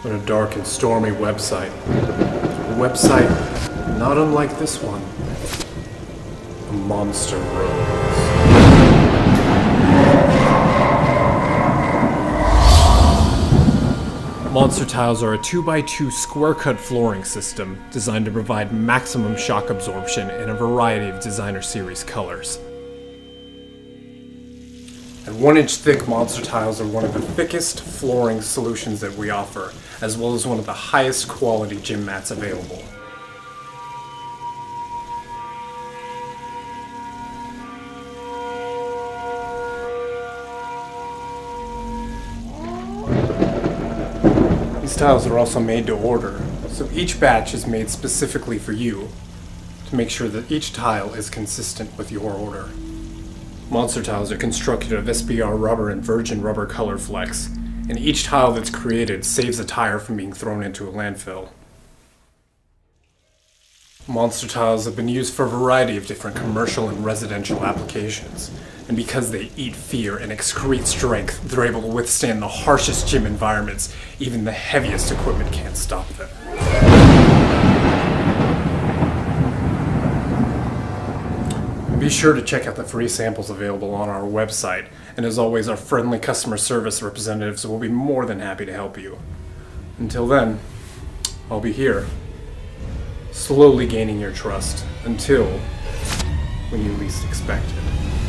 on a dark and stormy website. A website not unlike this one. A monster rose. Monster tiles are a 2x2 square-cut flooring system designed to provide maximum shock absorption in a variety of designer series colors. And 1-inch thick monster tiles are one of the thickest flooring solutions that we offer, as well as one of the highest quality gym mats available. These tiles are also made to order, so each batch is made specifically for you to make sure that each tile is consistent with your order. Monster tiles are constructed of SBR rubber and virgin rubber color flex, and each tile that's created saves a tire from being thrown into a landfill. Monster tiles have been used for a variety of different commercial and residential applications, and because they eat fear and excrete strength, they're able to withstand the harshest gym environments. Even the heaviest equipment can't stop them. And be sure to check out the free samples available on our website, and as always, our friendly customer service representatives will be more than happy to help you. Until then, I'll be here, slowly gaining your trust, until when you least expect it.